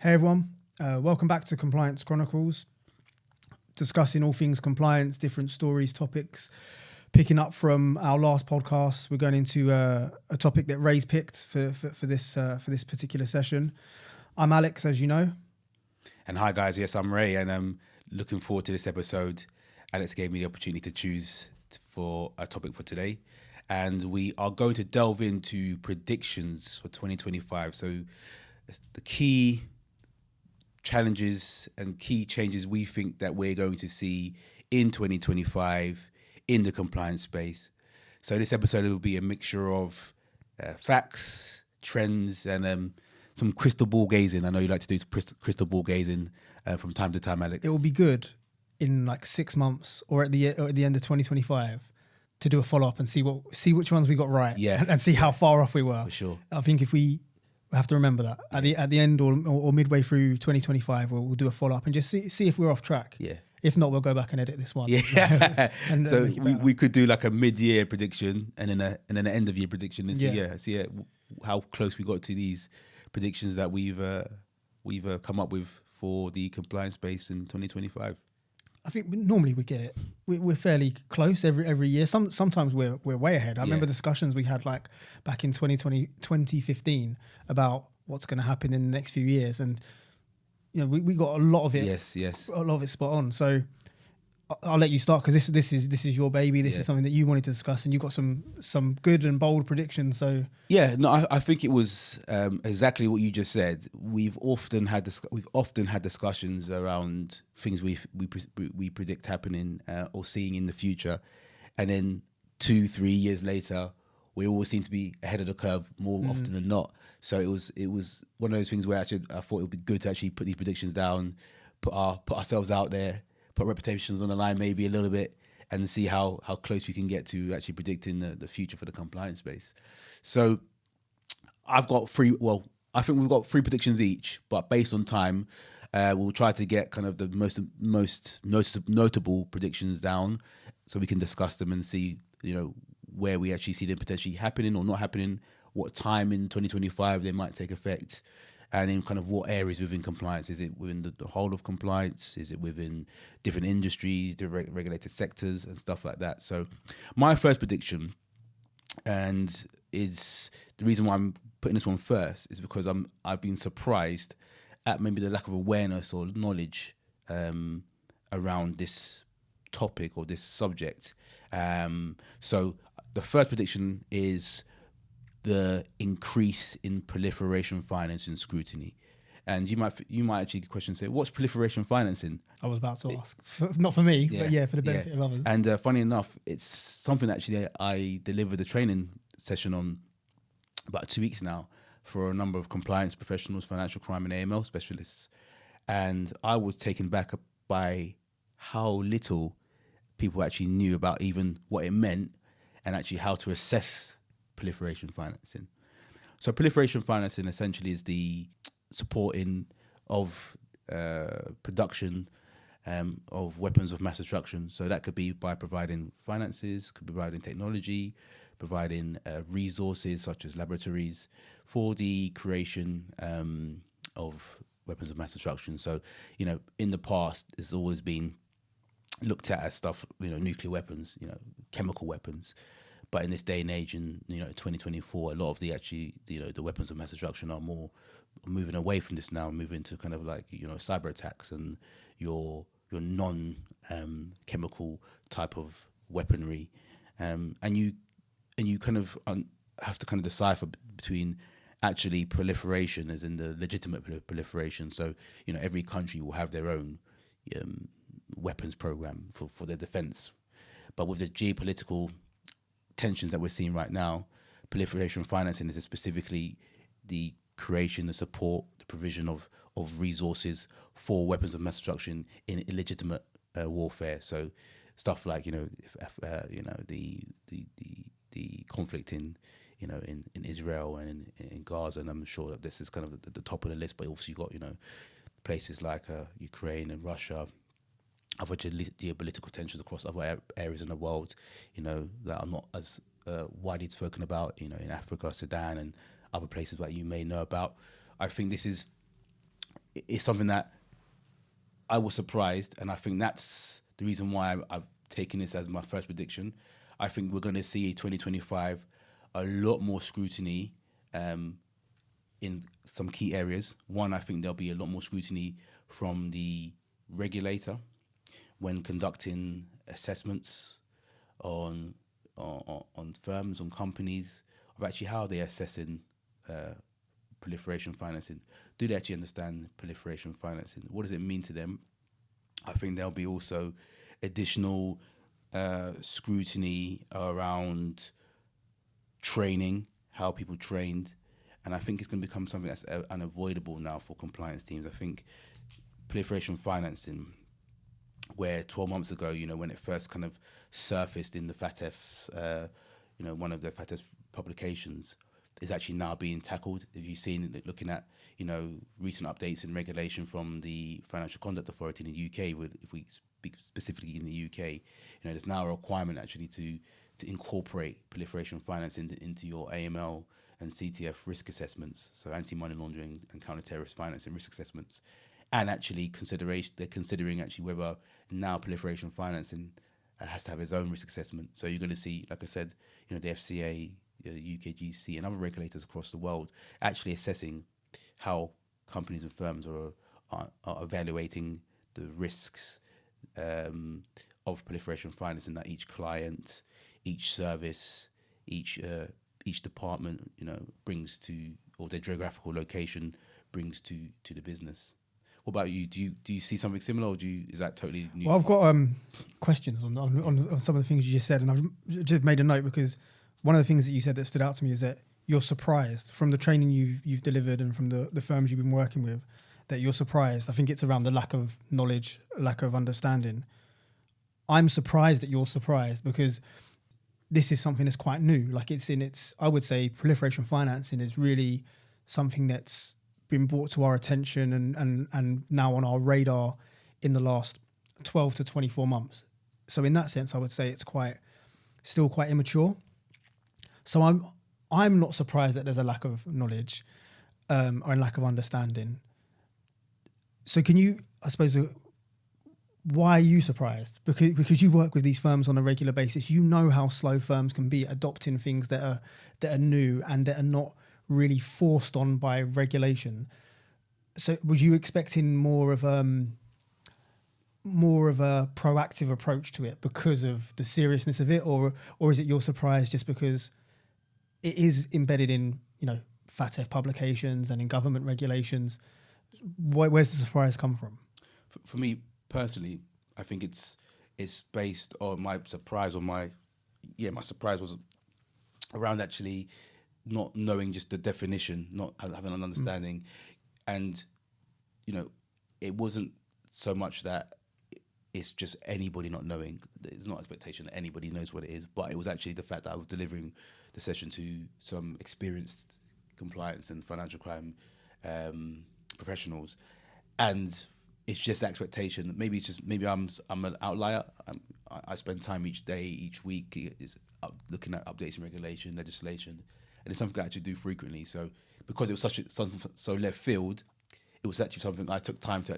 Hey everyone, welcome back to Compliance Chronicles, discussing all things compliance, different stories, topics. Picking up from our last podcast, we're going into a topic that Ray's picked for this particular session. I'm Alex, as you know. And hi guys, yes, I'm Ray, and I'm looking forward to this episode. Alex gave me the opportunity to choose for a topic for today, and we are going to delve into predictions for 2025. So the key challenges and key changes we think that we're going to see in 2025 in the compliance space. So this episode will be a mixture of facts, trends, and some crystal ball gazing. I know you like to do crystal ball gazing from time to time, Alex. It will be good in like 6 months or at the end of 2025 to do a follow up and see which ones we got right, and see how far off we were. For sure. I think if we have to remember that at the end or midway through 2025, we'll do a follow up and just see if we're off track. Yeah. If not, we'll go back and edit this one. Yeah. And so we could do like a mid-year prediction and then an end of year prediction and see how close we got to these predictions that we've come up with for the compliance space in 2025. I think normally we get it. We're fairly close every year. Sometimes we're way ahead. I remember discussions we had like back in 2015 about what's going to happen in the next few years, and you know we got a lot of it. Yes. A lot of it spot on. So I'll let you start because this is your baby. This is something that you wanted to discuss, and you got some good and bold predictions. So I think it was exactly what you just said. We've often had discussions around things we predict happening or seeing in the future, and then 2-3 years later, we always seem to be ahead of the curve more often than not. So it was one of those things where actually I thought it would be good to actually put these predictions down, put ourselves out there, put reputations on the line maybe a little bit, and see how close we can get to actually predicting the future for the compliance space. So I've got I think we've got 3 predictions each, but based on time, we'll try to get kind of the most notable predictions down so we can discuss them and see, you know, where we actually see them potentially happening or not happening, what time in 2025 they might take effect, and in kind of what areas within compliance. Is it within the whole of compliance? Is it within different industries, different regulated sectors and stuff like that? So my first prediction, and it's the reason why I'm putting this one first, is because I've been surprised at maybe the lack of awareness or knowledge around this topic or this subject. So the first prediction is the increase in proliferation financing scrutiny. And you might actually question, say, what's proliferation financing? I was about to ask, not for me, but for the benefit of others. And funny enough, it's something actually I delivered a training session on about 2 weeks now for a number of compliance professionals, financial crime and AML specialists. And I was taken back by how little people actually knew about even what it meant and actually how to assess proliferation financing. So proliferation financing essentially is the supporting of production of weapons of mass destruction. So that could be by providing finances, could be providing technology, providing resources such as laboratories for the creation of weapons of mass destruction. So, you know, in the past, it's always been looked at as stuff, you know, nuclear weapons, you know, chemical weapons. But in this day and age, in 2024, a lot of the weapons of mass destruction are more moving away from this now, moving to kind of like, you know, cyber attacks and your non chemical type of weaponry, and you kind of have to kind of decipher between actually proliferation, as in the legitimate proliferation. So, you know, every country will have their own weapons program for their defense, but with the geopolitical tensions that we're seeing right now, proliferation financing is specifically the creation, the support, the provision of resources for weapons of mass destruction in illegitimate warfare. So stuff like, you know, the conflict in Israel and in Gaza, and I'm sure that this is kind of the top of the list. But also you got, you know, places like Ukraine and Russia, other geopolitical tensions across other areas in the world, you know, that are not as widely spoken about, you know, in Africa, Sudan, and other places that you may know about. I think this is it's something that I was surprised, and I think that's the reason why I've taken this as my first prediction. I think we're going to see 2025 a lot more scrutiny in some key areas. One, I think there'll be a lot more scrutiny from the regulator when conducting assessments on on firms, on companies, of actually how they're assessing proliferation financing. Do they actually understand proliferation financing? What does it mean to them? I think there'll be also additional scrutiny around training, how people trained, and I think it's going to become something that's unavoidable now for compliance teams. I think proliferation financing, where 12 months ago, when it first kind of surfaced in the FATF, one of the FATF publications, is actually now being tackled. Have you seen it, looking at, recent updates in regulation from the Financial Conduct Authority in the UK, if we speak specifically in the UK, there's now a requirement actually to incorporate proliferation finance into your AML and CTF risk assessments, so anti-money laundering and counter-terrorist financing risk assessments. And actually they're considering actually whether now proliferation financing has to have its own risk assessment. So you're going to see, like I said, the FCA, UKGC, and other regulators across the world actually assessing how companies and firms are evaluating the risks of proliferation financing that each client, each service, each department, brings to, or their geographical location brings to the business. What about you? Do you see something similar, or is that totally new? Well, I've got questions on some of the things you just said, and I've just made a note because one of the things that you said that stood out to me is that you're surprised from the training you've delivered and from the firms you've been working with, that you're surprised. I think it's around the lack of knowledge, lack of understanding. I'm surprised that you're surprised because this is something that's quite new. Like I would say proliferation financing is really something that's been brought to our attention and now on our radar in the last 12 to 24 months. So in that sense, I would say it's still quite immature. So I'm not surprised that there's a lack of knowledge or a lack of understanding. So can you, I suppose, why are you surprised? Because you work with these firms on a regular basis. You know how slow firms can be adopting things that are new and that are not really forced on by regulation. So was you expecting more of a proactive approach to it because of the seriousness of it, or is it you're surprised just because it is embedded in FATF publications and in government regulations? Where's the surprise come from? For me personally, I think it's based on my surprise, my surprise was around actually not knowing just the definition, not having an understanding. And, it wasn't so much that it's just anybody not knowing. There's not expectation that anybody knows what it is, but it was actually the fact that I was delivering the session to some experienced compliance and financial crime professionals. And it's just expectation. Maybe I'm an outlier. I spend time each day, each week looking at updates in regulation, legislation, and it's something I actually do frequently. So because it was something so left field, it was actually something I took time to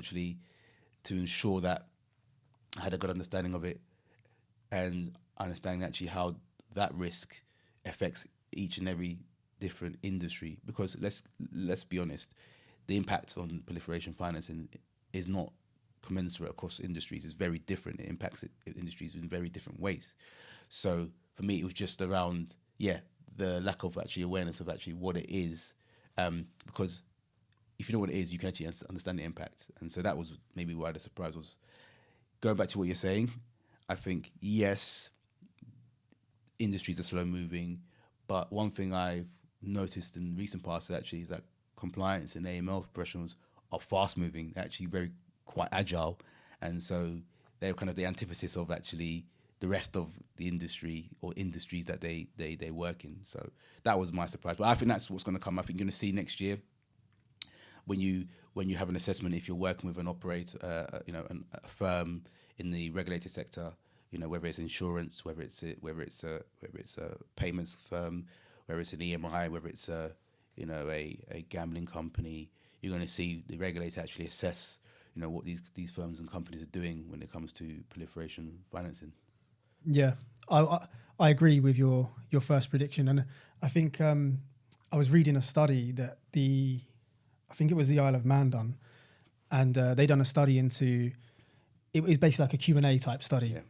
ensure that I had a good understanding of it and understanding actually how that risk affects each and every different industry. Because let's be honest, the impact on proliferation financing is not commensurate across industries. It's very different. It impacts industries in very different ways. So for me, it was just around the lack of actually awareness of actually what it is, because if you know what it is, you can actually understand the impact. And so that was maybe why the surprise was. Going back to what you're saying, I think, yes, industries are slow moving, but one thing I've noticed in recent past actually is that compliance and AML professionals are fast moving, actually quite agile. And so they're kind of the antithesis of actually the rest of the industry or industries that they work in. So that was my surprise. But I think that's what's going to come. I think you're going to see next year when you have an assessment, if you're working with an operator, a firm in the regulated sector, whether it's insurance, whether it's a payments firm, whether it's an EMI, whether it's a gambling company, you're going to see the regulator actually assess, what these firms and companies are doing when it comes to proliferation financing. Yeah, I agree with your first prediction, and I think I was reading a study that I think it was the Isle of Man done, and they done a study into it was basically like a Q&A type study. Yeah.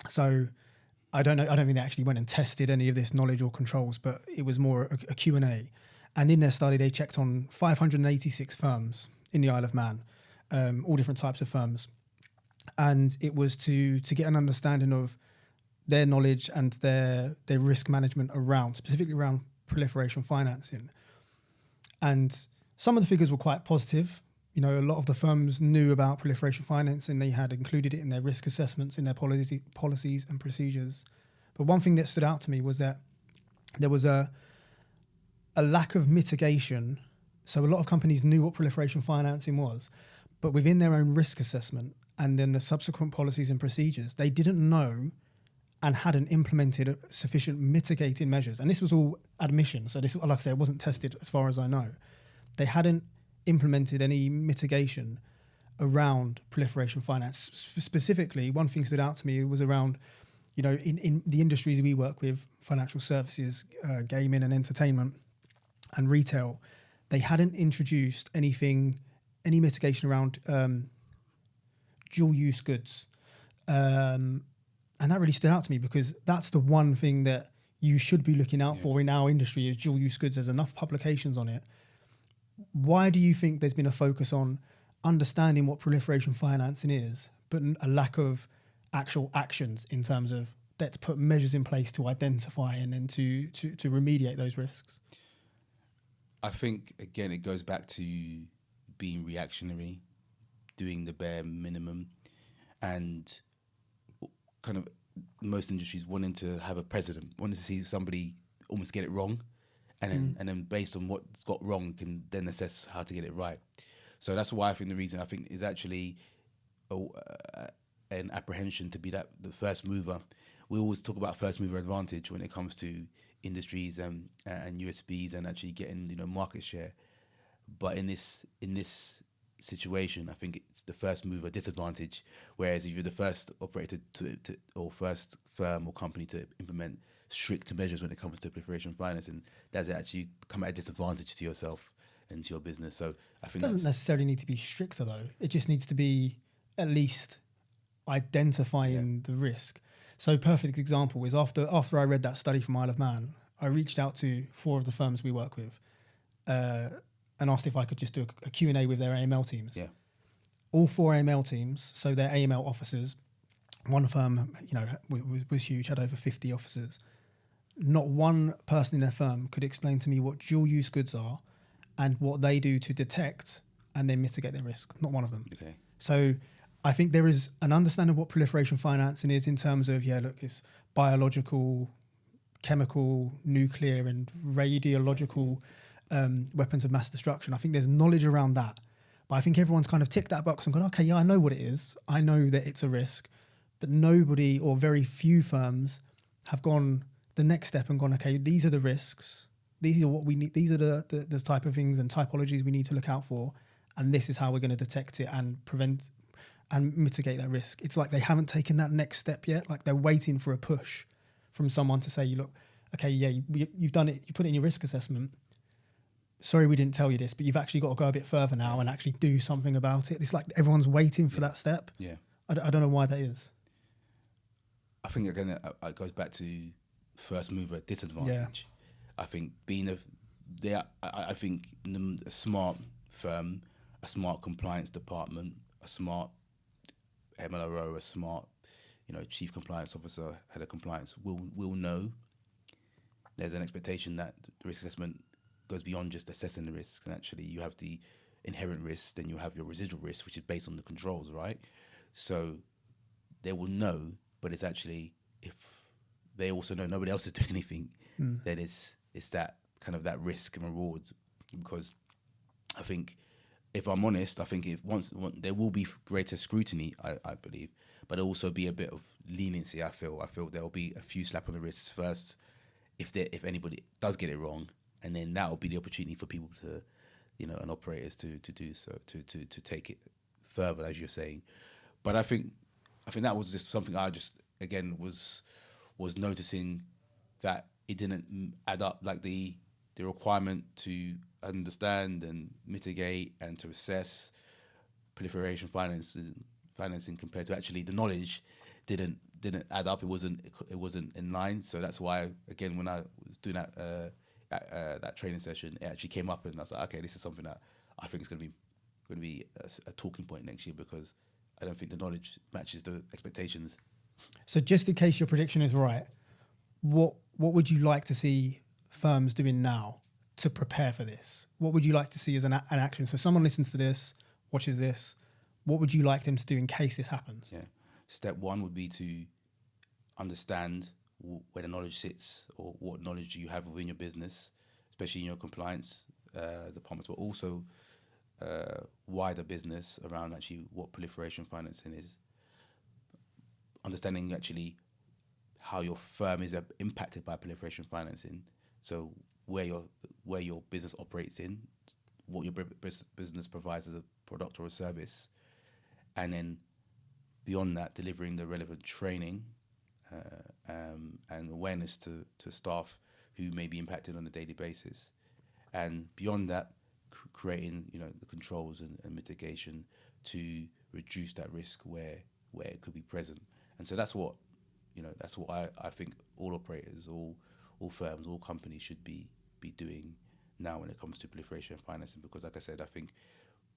So I don't think they actually went and tested any of this knowledge or controls, but it was more a Q&A. And in their study, they checked on 586 firms in the Isle of Man, all different types of firms. And it was to get an understanding of their knowledge and their risk management specifically around proliferation financing. And some of the figures were quite positive. A lot of the firms knew about proliferation financing. They had included it in their risk assessments, in their policies and procedures. But one thing that stood out to me was that there was a lack of mitigation. So a lot of companies knew what proliferation financing was, but within their own risk assessment and then the subsequent policies and procedures, they didn't know and hadn't implemented sufficient mitigating measures. And this was all admission. So this, like I said, it wasn't tested as far as I know. They hadn't implemented any mitigation around proliferation finance. Specifically, one thing stood out to me was around, in the industries we work with, financial services, gaming and entertainment and retail, they hadn't introduced any mitigation around dual use goods. And that really stood out to me because that's the one thing that you should be looking out for in our industry is dual use goods. There's enough publications on it. Why do you think there's been a focus on understanding what proliferation financing is, but a lack of actual actions in terms of let's put measures in place to identify and then to remediate those risks? I think, again, it goes back to being reactionary, doing the bare minimum, and kind of most industries wanting to have a precedent, wanting to see somebody almost get it wrong, and then based on what's got wrong can then assess how to get it right. So that's why I think the reason I think is actually an apprehension to be the first mover. We always talk about first mover advantage when it comes to industries and USBs and actually getting market share. But in this situation, I think it's the first mover disadvantage. Whereas if you're the first operator to or first firm or company to implement strict measures when it comes to proliferation financing, does it actually come at a disadvantage to yourself and to your business? So I think it doesn't necessarily need to be stricter though. It just needs to be at least identifying the risk. So perfect example is after I read that study from Isle of Man, I reached out to 4 of the firms we work with and asked if I could just do a Q&A with their AML teams. Yeah. All 4 AML teams, so their AML officers, one firm, was huge, had over 50 officers. Not one person in their firm could explain to me what dual use goods are and what they do to detect and then mitigate their risk. Not one of them. Okay. So I think there is an understanding of what proliferation financing is in terms of, it's biological, chemical, nuclear and radiological weapons of mass destruction. I think there's knowledge around that. But I think everyone's kind of ticked that box and gone, okay, yeah, I know what it is. I know that it's a risk. But nobody or very few firms have gone the next step and gone, okay, these are the risks. These are what we need. These are the type of things and typologies we need to look out for. And this is how we're going to detect it and prevent and mitigate that risk. It's like they haven't taken that next step yet. Like they're waiting for a push from someone to say, look, okay, yeah, you've done it. You put it in your risk assessment. Sorry, we didn't tell you this, but you've actually got to go a bit further now and actually do something about it. It's like everyone's waiting for that step. Yeah. I don't know why that is. I think, again, it goes back to first mover disadvantage. Yeah. I think I think a smart firm, a smart compliance department, a smart MLRO, a smart, chief compliance officer, head of compliance will know there's an expectation that the risk assessment goes beyond just assessing the risks, and actually you have the inherent risk, then you have your residual risk, which is based on the controls, right? So they will know, but it's actually, if they also know nobody else is doing anything, then it's that kind of that risk and rewards. Because I think, if I'm honest, I think once there will be greater scrutiny, I believe, but there'll also be a bit of leniency. I feel there'll be a few slap on the wrists first if anybody does get it wrong, and then that'll be the opportunity for people to and operators to do so, to take it further, as you're saying. But I think that was just something I just again was noticing that it didn't add up, like the requirement to understand and mitigate and to assess proliferation financing compared to actually the knowledge didn't add up. It wasn't in line. So that's why, again, when I was doing that training session, it actually came up, and I was like, okay, this is something that I think is going to be a talking point next year, because I don't think the knowledge matches the expectations. So just in case your prediction is right, what would you like to see firms doing now to prepare for this? What would you like to see as an action? So someone listens to this, watches this, what would you like them to do in case this happens? Yeah. Step one would be to understand where the knowledge sits, or what knowledge you have within your business, especially in your compliance departments, but also wider business around actually what proliferation financing is. Understanding actually how your firm is impacted by proliferation financing. So where your business operates in, what your business provides as a product or a service, and then beyond that, delivering the relevant training and awareness to staff who may be impacted on a daily basis, and beyond that, creating the controls and mitigation to reduce that risk where it could be present. And so that's what I think all operators, all firms, all companies should be doing now when it comes to proliferation financing, because like I said, I think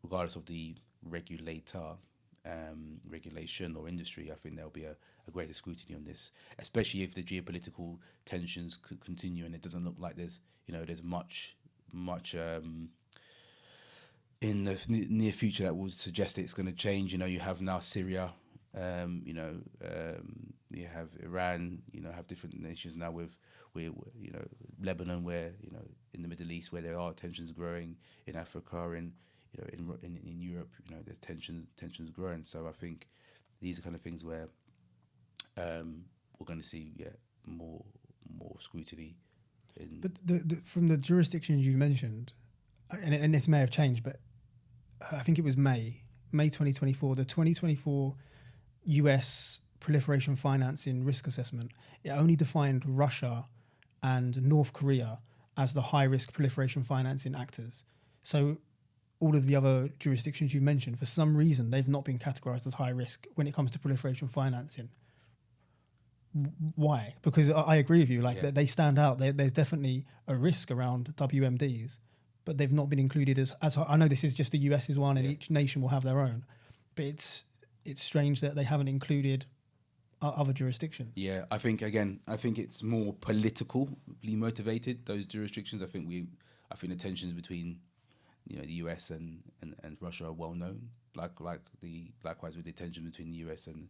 regardless of the regulation or industry, I think there'll be a greater scrutiny on this, especially if the geopolitical tensions could continue, and it doesn't look like there's much in the near future that would suggest that it's going to change. You have now Syria, you have Iran, have different nations now with Lebanon, where in the Middle East, where there are tensions growing, in Africa, in Europe, there's tensions growing. So I think these are kind of things where we're going to see more scrutiny. But from the jurisdictions you mentioned, and this may have changed, but I think it was May 2024, the 2024 US proliferation financing risk assessment, it only defined Russia and North Korea as the high risk proliferation financing actors. So all of the other jurisdictions you mentioned, for some reason, they've not been categorized as high risk when it comes to proliferation financing. Why? Because I agree with you, they stand out. There's definitely a risk around WMDs, but they've not been included as I know this is just the US's one, and each nation will have their own, but it's strange that they haven't included other jurisdictions. Yeah, I think it's more politically motivated, those jurisdictions. I think the tensions between the US and Russia are well known. Likewise with the tension between the US and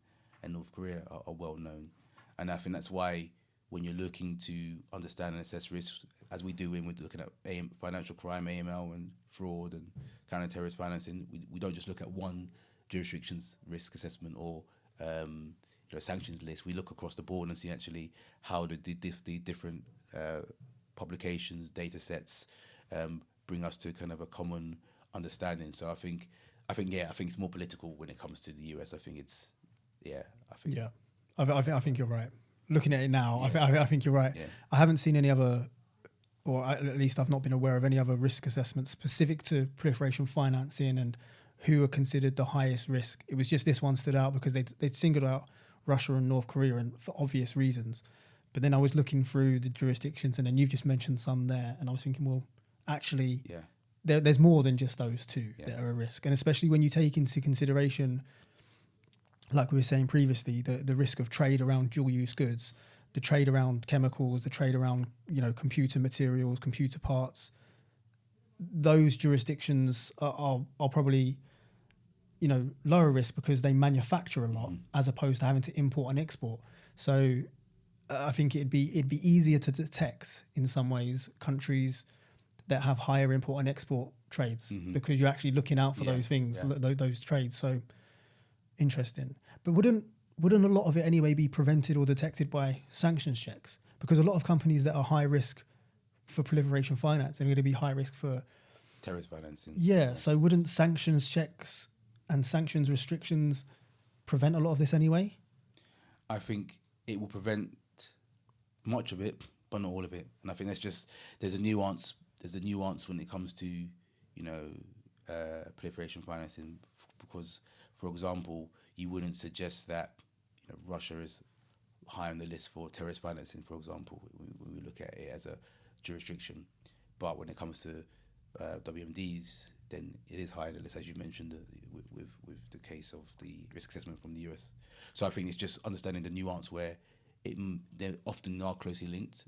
North Korea are well known. And I think that's why when you're looking to understand and assess risks, as we do when we're looking at financial crime, AML, and fraud and counter-terrorist financing, we don't just look at one jurisdiction's risk assessment or sanctions list. We look across the board and see actually how the different publications, data sets bring us to kind of a common understanding. So I think it's more political when it comes to the US. I think you're right. Looking at it now, yeah. I think you're right. Yeah. I haven't seen any other, or at least I've not been aware of any other risk assessments specific to proliferation financing and who are considered the highest risk. It was just this one stood out because they'd singled out Russia and North Korea, and for obvious reasons. But then I was looking through the jurisdictions, and then you've just mentioned some there, and I was thinking, well, actually, there's more than just those two that are a risk. And especially when you take into consideration, like we were saying previously, the risk of trade around dual-use goods, the trade around chemicals, the trade around computer materials, computer parts. Those jurisdictions are probably lower risk because they manufacture a lot as opposed to having to import and export. So I think it'd be easier to detect in some ways countries that have higher import and export trades because you're actually looking out for those things, those trades. So interesting. But wouldn't a lot of it anyway be prevented or detected by sanctions checks? Because a lot of companies that are high risk for proliferation finance are going to be high risk for terrorist financing. Yeah. So wouldn't sanctions checks and sanctions restrictions prevent a lot of this anyway? I think it will prevent much of it, but not all of it. And I think there's a nuance. There's a nuance when it comes to, proliferation financing, because, for example, you wouldn't suggest that Russia is high on the list for terrorist financing, for example, when we look at it as a jurisdiction. But when it comes to WMDs, then it is high on the list, as you mentioned, with the case of the risk assessment from the US. So I think it's just understanding the nuance where they often are closely linked,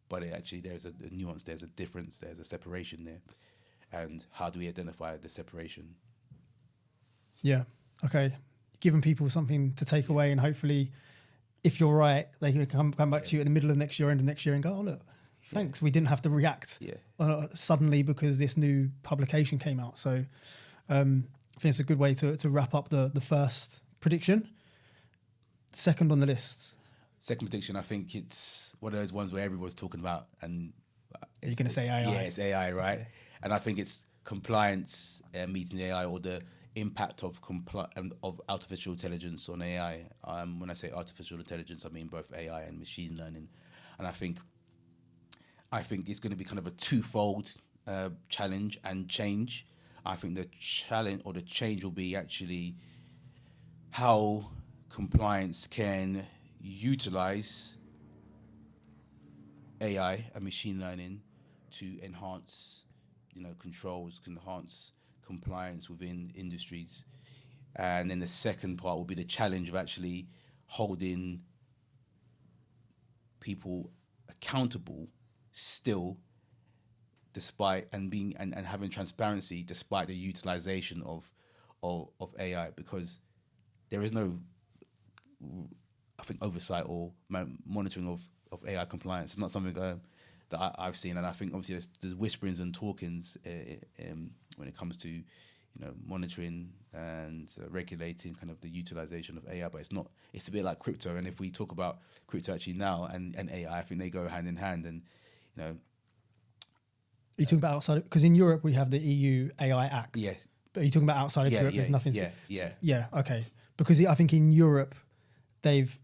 but there's a nuance, there's a difference, there's a separation there. And how do we identify the separation? Yeah. Okay. Giving people something to take away, and hopefully, if you're right, they can come back to you in the middle of next year, end of next year, and go, "Oh look, thanks. We didn't have to react suddenly because this new publication came out." So I think it's a good way to wrap up the first prediction. Second on the list. Second prediction, I think it's one of those ones where everyone's talking about, and you're going to say AI. Yeah, it's AI, right? Okay. And I think it's compliance meeting AI, or the impact of artificial intelligence on AI. When I say artificial intelligence, I mean both AI and machine learning. And I think it's going to be kind of a twofold challenge and change. I think the challenge or the change will be actually how compliance can utilize AI and machine learning to enhance, controls, can enhance compliance within industries. And then the second part will be the challenge of actually holding people accountable still, despite and being and having transparency despite the utilization of AI, because there is no, I think, oversight or monitoring of AI compliance. It's not something that I've seen, and I think obviously there's whisperings and talkings when it comes to monitoring and regulating kind of the utilization of AI, but it's a bit like crypto. And if we talk about crypto actually now and AI, I think they go hand in hand. And are you talking about outside? Because in Europe we have the EU AI Act. Yeah. But are you talking about outside of Europe? Yeah, There's nothing. Yeah. Okay. Because I think in Europe they've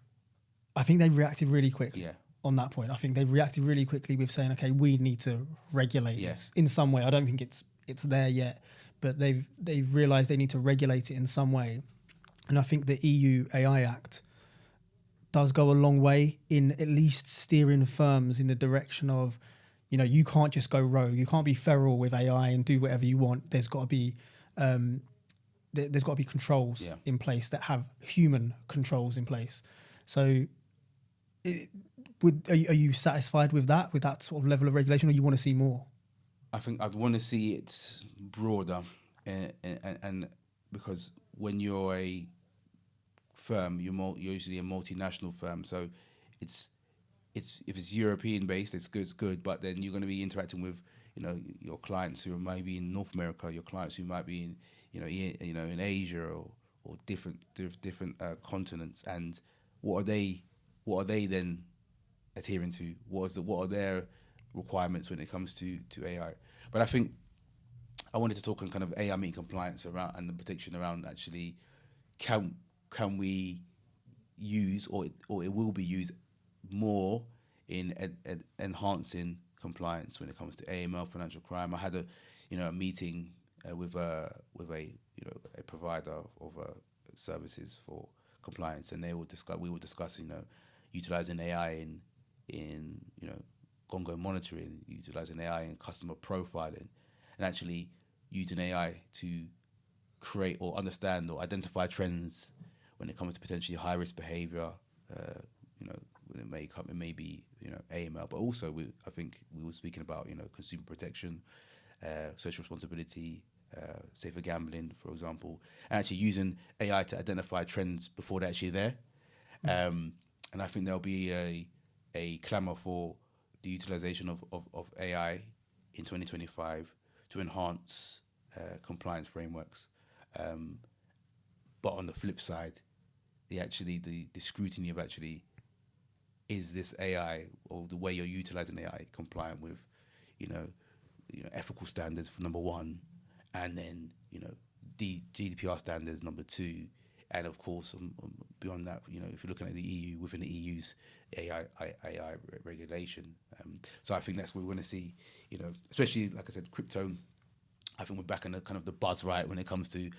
reacted really quickly. Yeah. On that point, I think they've reacted really quickly with saying, okay, we need to regulate this in some way. I don't think it's there yet, but they've realised they need to regulate it in some way. And I think the EU AI Act does go a long way in at least steering firms in the direction of, you can't just go rogue. You can't be feral with AI and do whatever you want. There's got to be controls in place that have human controls in place. So are you satisfied with that sort of level of regulation, or you want to see more? I think I'd want to see it broader, and because when you're a firm, you're usually a multinational firm, so it's if it's European based, it's good, but then you're going to be interacting with your clients who might be in North America, your clients who might be in in Asia or different continents, and what are they then adhering to? What are their requirements when it comes to AI? But I think I wanted to talk on kind of AI meeting compliance around and the prediction around actually can we use or it will be used more in enhancing compliance when it comes to AML, financial crime. I had a meeting with a provider of services for compliance, and we were discussing utilizing AI in Congo monitoring, utilizing AI in customer profiling, and actually using AI to create or understand or identify trends when it comes to potentially high risk behavior. When it may be AML, but also I think we were speaking about consumer protection, social responsibility, safer gambling, for example, and actually using AI to identify trends before they're actually there. And I think there'll be a clamour for the utilisation of AI in 2025 to enhance compliance frameworks. But on the flip side, the scrutiny of actually, is this AI or the way you're utilising AI compliant with, ethical standards for number one, and then GDPR standards number two, and of course beyond that, if you're looking at the EU, within the EU's AI regulation. So I think that's what we're going to see. Especially like I said, crypto. I think we're back in the kind of the buzz right when it comes to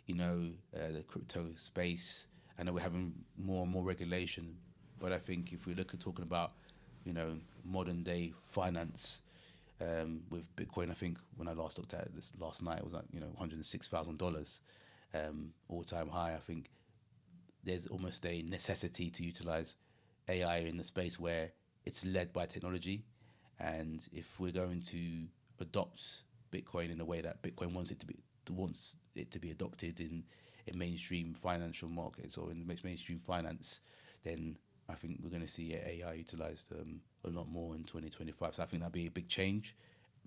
the crypto space. I know we're having more and more regulation, but I think if we look at talking about modern day finance. With Bitcoin, I think when I last looked at it this last night, it was like $106,000 all-time high. I think there's almost a necessity to utilize AI in the space where it's led by technology, and if we're going to adopt Bitcoin in a way that Bitcoin wants it to be adopted in mainstream financial markets or in mainstream finance, then I think we're going to see AI utilized a lot more in 2025. So I think that'd be a big change,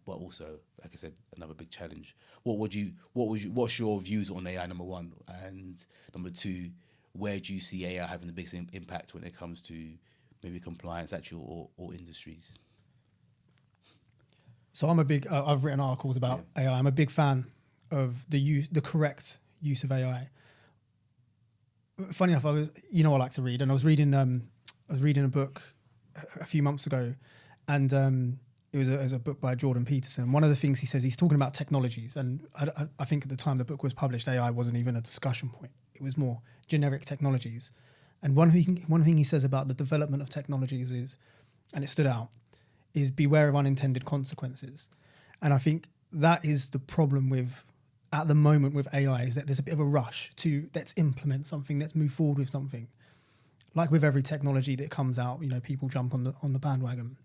but also, like I said, another big challenge. What's your views on AI, number one, and number two, where do you see AI having the biggest impact when it comes to maybe compliance, or industries? So I'm a big. I've written articles about AI. I'm a big fan of the correct use of AI. Funny enough, I like to read, and I was reading a book a few months ago, and it was a book by Jordan Peterson. One of the things he says, he's talking about technologies, and I think at the time the book was published, AI wasn't even a discussion point. It was more generic technologies. And one thing he says about the development of technologies is, and it stood out, is beware of unintended consequences. And I think that is the problem at the moment with AI, is that there's a bit of a rush to let's implement something, let's move forward with something. Like with every technology that comes out, people jump on the bandwagon.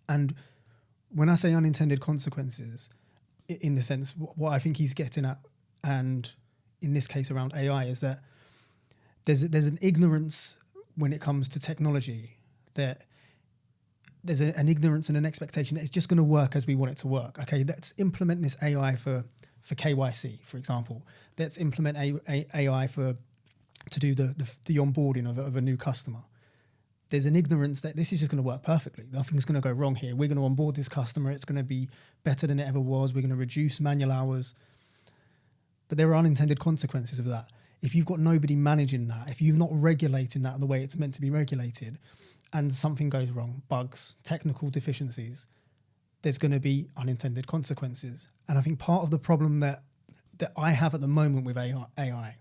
And when I say unintended consequences, in the sense, what I think he's getting at, and in this case around AI, is that there's an ignorance when it comes to technology, that there's an ignorance and an expectation that it's just going to work as we want it to work. Okay, let's implement this AI for KYC, for example. Let's implement AI to do the onboarding of a new customer. There's an ignorance that this is just going to work perfectly. Nothing's going to go wrong here. We're going to onboard this customer. It's going to be better than it ever was. We're going to reduce manual hours. But there are unintended consequences of that. If you've got nobody managing that, if you're not regulating that the way it's meant to be regulated, and something goes wrong, bugs, technical deficiencies, there's going to be unintended consequences. And I think part of the problem that I have at the moment with AI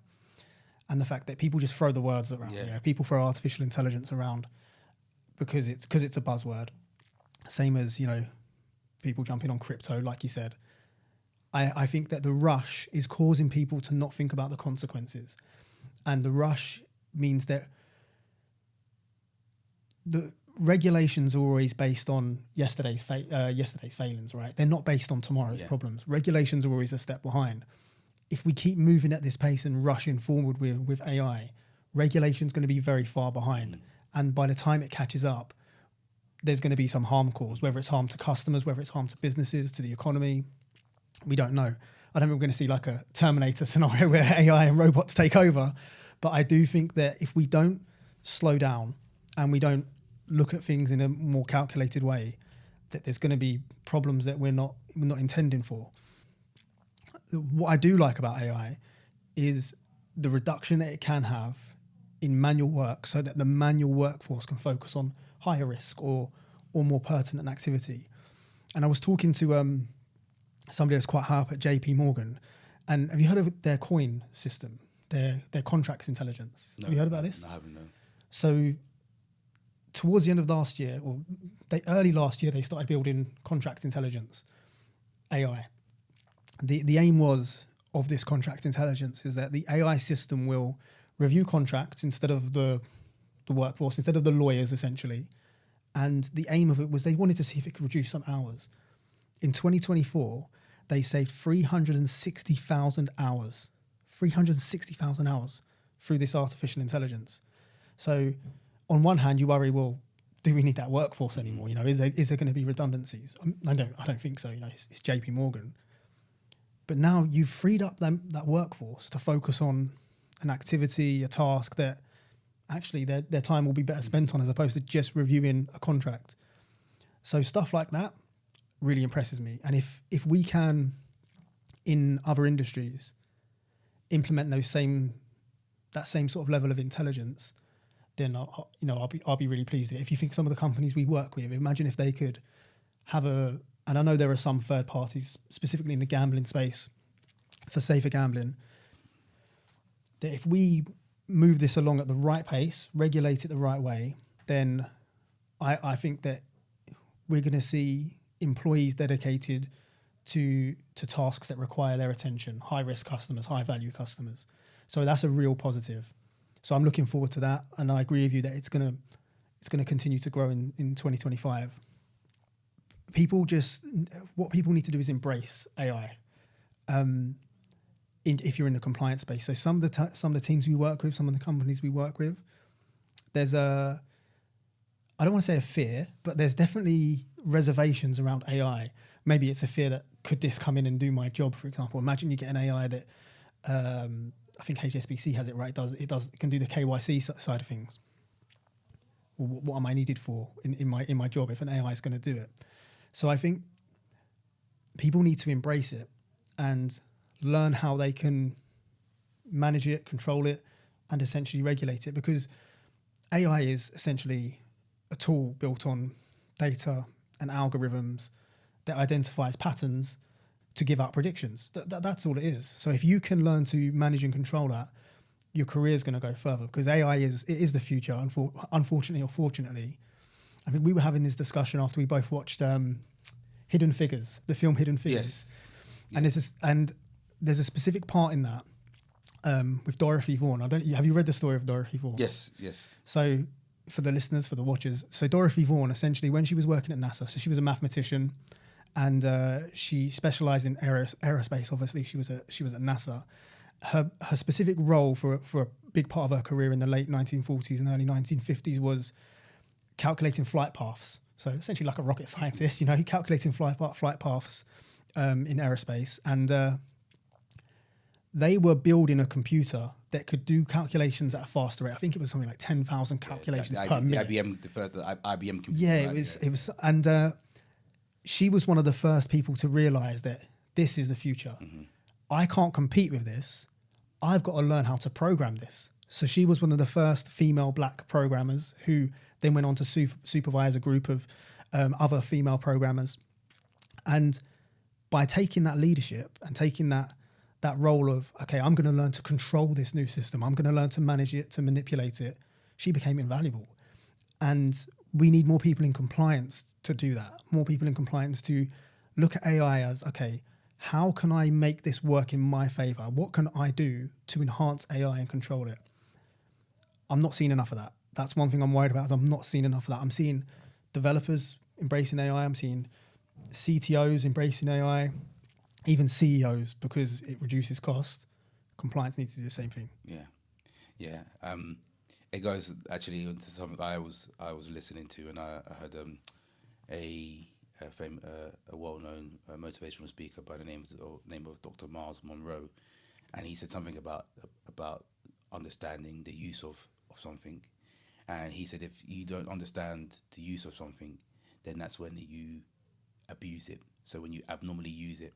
and the fact that people just throw the words around, people throw artificial intelligence around because it's a buzzword. Same as, people jumping on crypto, like you said. I think that the rush is causing people to not think about the consequences. And the rush means that the regulations are always based on yesterday's failings, right? They're not based on tomorrow's problems. Regulations are always a step behind. If we keep moving at this pace and rushing forward with AI, regulation's going to be very far behind. And by the time it catches up, there's going to be some harm caused, whether it's harm to customers, whether it's harm to businesses, to the economy. We don't know. I don't think we're going to see like a Terminator scenario where AI and robots take over. But I do think that if we don't slow down and we don't look at things in a more calculated way, that there's going to be problems that we're not intending for. What I do like about AI is the reduction that it can have in manual work, so that the manual workforce can focus on higher risk or more pertinent activity. And I was talking to somebody that's quite high up at JP Morgan, and have you heard of their coin system, their contracts intelligence? No, have you heard about this? No, I haven't, no. So towards the end of last year, or early last year, they started building contract intelligence, AI. The aim of this contract intelligence is that the AI system will review contracts instead of the workforce, instead of the lawyers, essentially. And the aim of it was they wanted to see if it could reduce some hours. In 2024, they saved 360,000 hours. 360,000 hours through this artificial intelligence. So on one hand, you worry, well, do we need that workforce anymore? Is there going to be redundancies? I don't think so. It's JP Morgan. But now you've freed up that workforce to focus on an activity, a task that actually their time will be better spent on, as opposed to just reviewing a contract. So stuff like that, really impresses me. And if we can, in other industries, implement that same sort of level of intelligence, then I'll be really pleased with it. If you think some of the companies we work with, imagine if they could have and I know there are some third parties, specifically in the gambling space, for safer gambling, that if we move this along at the right pace, regulate it the right way, then I think that we're going to see employees dedicated to tasks that require their attention, high risk customers, high value customers. So that's a real positive. So I'm looking forward to that, and I agree with you that it's going to continue to grow in 2025. What people need to do is embrace AI. If you're in the compliance space, so some of the teams we work with, some of the companies we work with, there's I don't want to say a fear, but there's definitely reservations around AI. Maybe it's a fear that could this come in and do my job, for example. Imagine you get an AI that I think HSBC has it right. It can do the KYC side of things. Well, what am I needed for in my job if an AI is going to do it? So I think people need to embrace it and learn how they can manage it, control it, and essentially regulate it, because AI is essentially a tool built on data and algorithms that identifies patterns to give out predictions. That's all it is. So if you can learn to manage and control that, your career is going to go further, because AI is the future. Unfortunately or fortunately, I think we were having this discussion after we both watched Hidden Figures, the film Hidden Figures. Yes. And there's a specific part in that with Dorothy Vaughan. Have you read the story of Dorothy Vaughan? Yes. So for the listeners, for the watchers, so Dorothy Vaughan, essentially, when she was working at NASA, so she was a mathematician, and she specialized in aerospace. Obviously, she was at NASA. Her specific role for a big part of her career in the late 1940s and early 1950s was calculating flight paths. So essentially like a rocket scientist, calculating flight paths in aerospace. And they were building a computer that could do calculations at a faster rate. I think it was something like 10,000 calculations per minute. The IBM computer. Yeah, right? It was. And she was one of the first people to realize that this is the future. Mm-hmm. I can't compete with this. I've got to learn how to program this. So she was one of the first female black programmers who then went on to supervise a group of other female programmers. And by taking that leadership and taking that role of, okay, I'm going to learn to control this new system, I'm going to learn to manage it, to manipulate it, she became invaluable. And we need more people in compliance to do that. More people in compliance to look at AI as, okay, how can I make this work in my favor? What can I do to enhance AI and control it? I'm not seeing enough of that. That's one thing I'm worried about, is I'm not seeing enough of that. I'm seeing developers embracing AI. I'm seeing CTOs embracing AI, even CEOs, because it reduces cost. Compliance needs to do the same thing. Yeah. It goes actually into something I was listening to, and I heard a well-known motivational speaker by the name of Dr. Miles Monroe, and he said something about understanding the use of something. And he said, if you don't understand the use of something, then that's when you abuse it. So when you abnormally use it.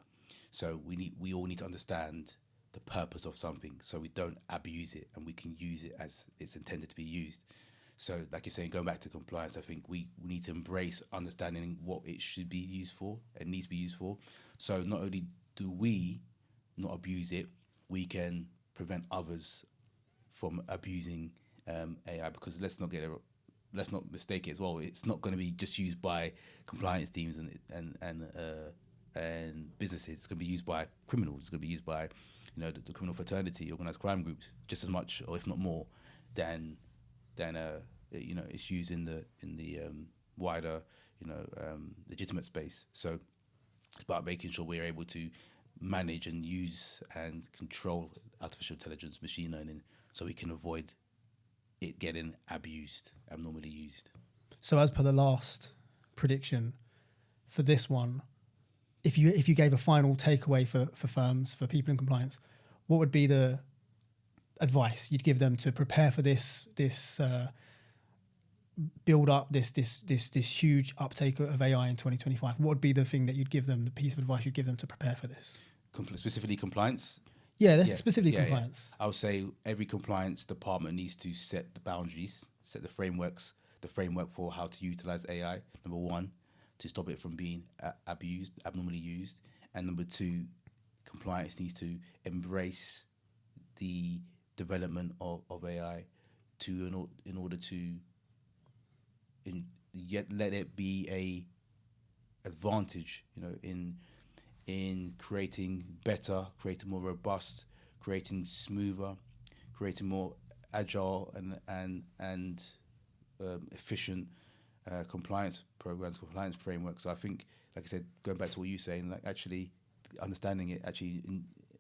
So we all need to understand the purpose of something, so we don't abuse it and we can use it as it's intended to be used. So like you're saying, going back to compliance, I think we need to embrace understanding what it should be used for and needs to be used for. So not only do we not abuse it, we can prevent others from abusing AI, because let's not mistake it as well. It's not going to be just used by compliance teams and businesses. It's going to be used by criminals. It's going to be used by the criminal fraternity, organized crime groups, just as much, or if not more, than it's used in the wider legitimate space. So it's about making sure we're able to manage and use and control artificial intelligence, machine learning, so we can avoid it getting abnormally used. So as per the last prediction for this one, if you gave a final takeaway for firms, for people in compliance, what would be the advice you'd give them to prepare for this build up this huge uptake of AI in 2025? What would be the thing that you'd give them, the piece of advice you'd give them to prepare for this? Specifically compliance. Yeah, that's specifically compliance. I would say every compliance department needs to set the boundaries, set the framework for how to utilize AI. Number one, to stop it from being abnormally used, and number two, compliance needs to embrace the development of AI in order to let it be a advantage, in creating better, creating more robust, creating smoother, creating more agile and efficient compliance programs, compliance frameworks. So I think, like I said, going back to what you're saying, like actually understanding it,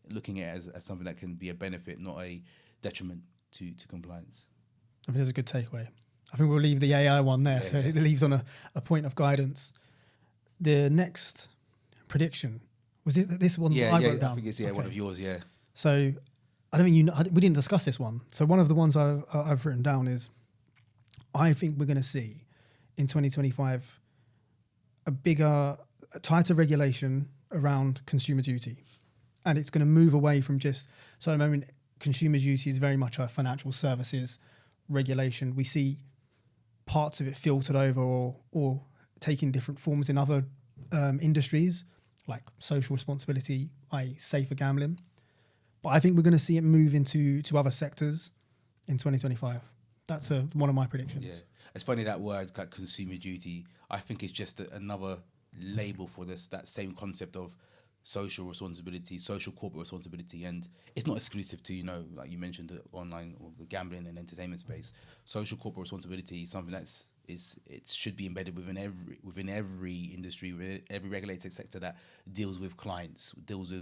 looking at it as something that can be a benefit, not a detriment to compliance. I think that's a good takeaway. I think we'll leave the AI one there, so it leaves on a point of guidance. The next prediction, was it this one I wrote down? I think it's one of yours, yeah. So I don't mean we didn't discuss this one. So one of the ones I've written down is, I think we're going to see in 2025 a tighter regulation around consumer duty. And it's going to move away from just, so at the moment, consumer duty is very much a financial services regulation. We see parts of it filtered over or taking different forms in other industries, like social responsibility, i.e. safer gambling. But I think we're going to see it move into other sectors in 2025. That's one of my predictions. Yeah, it's funny that word, like consumer duty. I think it's just another label for that same concept of social responsibility, social corporate responsibility, and it's not exclusive to, like you mentioned, the online or the gambling and entertainment space. Social corporate responsibility is something it should be embedded within every industry, within every regulated sector that deals with clients, deals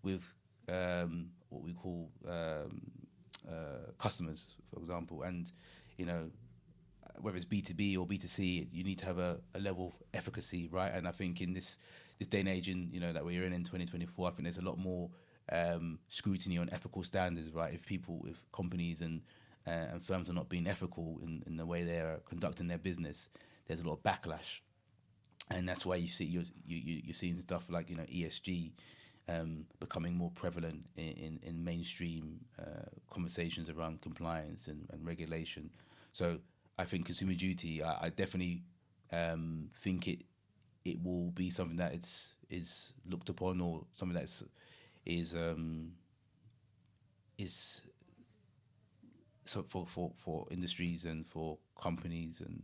with what we call customers, for example, and whether it's B2B or B2C, you need to have a level of efficacy, right? And I think in this day and age, that we're in 2024, I think there's a lot more scrutiny on ethical standards, right? If companies and firms are not being ethical in the way they are conducting their business, there's a lot of backlash, and that's why you're seeing stuff like ESG becoming more prevalent in mainstream conversations around compliance and regulation. So I think consumer duty, I definitely think it will be something that is looked upon, or something that is so for industries and for companies and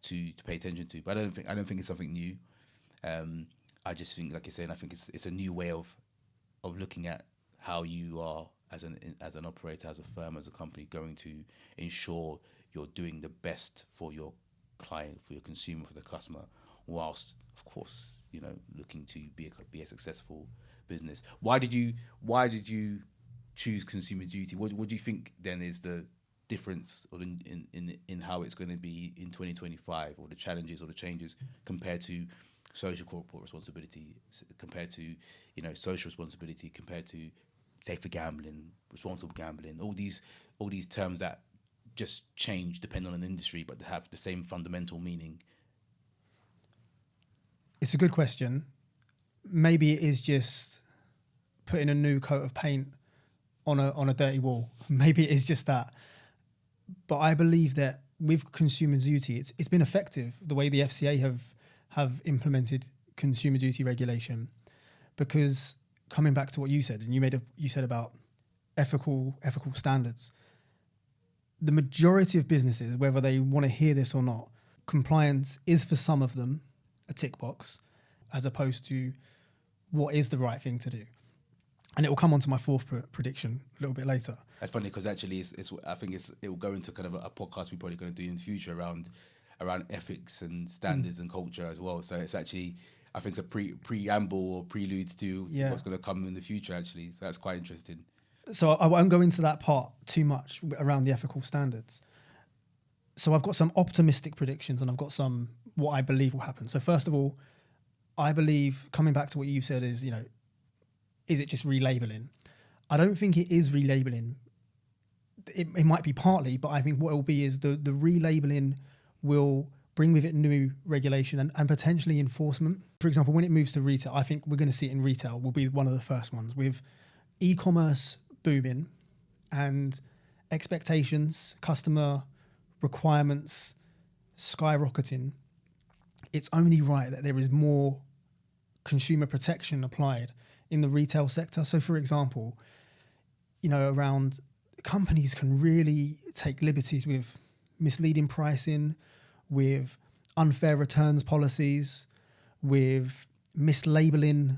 to pay attention to. But I don't think it's something new. I just think, like you're saying, I think it's a new way of looking at how you are as an operator, as a firm, as a company, going to ensure you're doing the best for your client, for your consumer, for the customer, whilst, of course, looking to be a successful business. Why did you choose consumer duty? What do you think then is the difference in how it's going to be in 2025, or the challenges or the changes compared to social corporate responsibility, compared to social responsibility, compared to safer gambling, responsible gambling, all these terms that just change depending on an industry, but they have the same fundamental meaning? It's a good question. Maybe it is just putting a new coat of paint on a dirty wall. Maybe it is just that. But I believe that with consumer duty, it's been effective, the way the FCA have implemented consumer duty regulation, because coming back to what you said, and you said about ethical standards, the majority of businesses, whether they want to hear this or not, compliance is for some of them a tick box, as opposed to what is the right thing to do. And it will come on to my fourth prediction a little bit later. That's funny, because actually I think it will go into kind of a podcast we're probably going to do in the future around ethics and standards and culture as well. So it's actually, I think it's a preamble or prelude to what's going to come in the future, actually. So that's quite interesting. So I won't go into that part too much around the ethical standards. So I've got some optimistic predictions, and I've got some what I believe will happen. So first of all, I believe, coming back to what you said, is it just relabeling? I don't think it is relabeling. It might be partly, but I think what it will be is the relabeling will bring with it new regulation and potentially enforcement. For example, when it moves to retail, I think we're going to see it in retail, will be one of the first ones, with e-commerce booming and expectations, customer requirements skyrocketing. It's only right that there is more consumer protection applied in the retail sector. So, for example, around companies can really take liberties with misleading pricing, with unfair returns policies, with mislabeling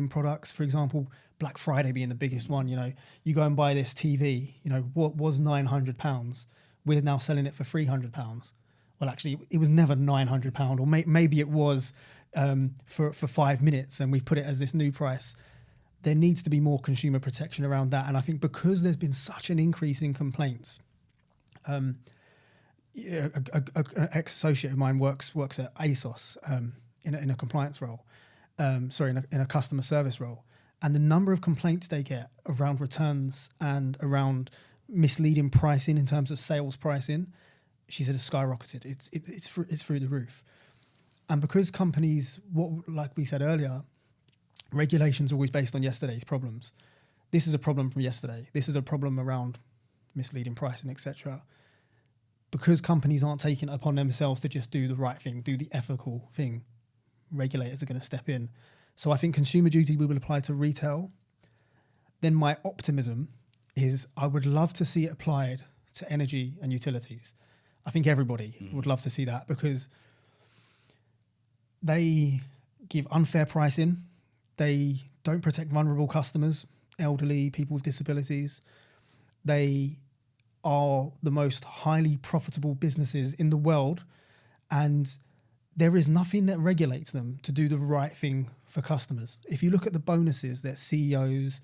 products. For example, Black Friday being the biggest one. You go and buy this TV. What was £900, we're now selling it for £300. Well, actually, it was never £900, or maybe it was for 5 minutes, and we put it as this new price. There needs to be more consumer protection around that, and I think because there's been such an increase in complaints. An ex-associate of mine works at ASOS in a compliance role, in a customer service role, and the number of complaints they get around returns and around misleading pricing in terms of sales pricing, she said, it's skyrocketed. It's through the roof, and because companies, like we said earlier, regulations are always based on yesterday's problems. This is a problem from yesterday. This is a problem around misleading pricing, etc. Because companies aren't taking it upon themselves to just do the right thing, do the ethical thing, regulators are going to step in. So I think consumer duty will apply to retail. Then my optimism is I would love to see it applied to energy and utilities. I think everybody would love to see that, because they give unfair pricing. They don't protect vulnerable customers, elderly, people with disabilities. They are the most highly profitable businesses in the world, and there is nothing that regulates them to do the right thing for customers. If you look at the bonuses that CEOs,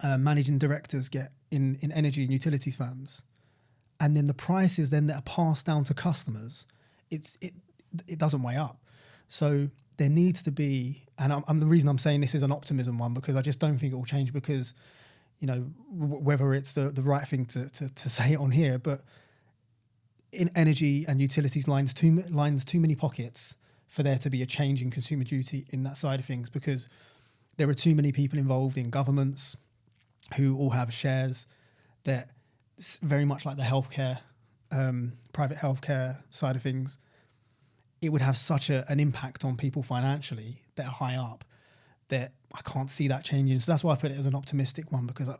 managing directors get in energy and utilities firms, and then the prices then that are passed down to customers, it doesn't weigh up. So there needs to be, and I'm the reason I'm saying this is an optimism one, because I just don't think it will change, because whether it's the right thing to say it on here, but in energy and utilities lines too many pockets for there to be a change in consumer duty in that side of things, because there are too many people involved in governments who all have shares that very much like the healthcare, private healthcare side of things. It would have such an impact on people financially that are high up that I can't see that changing. So that's why I put it as an optimistic one, because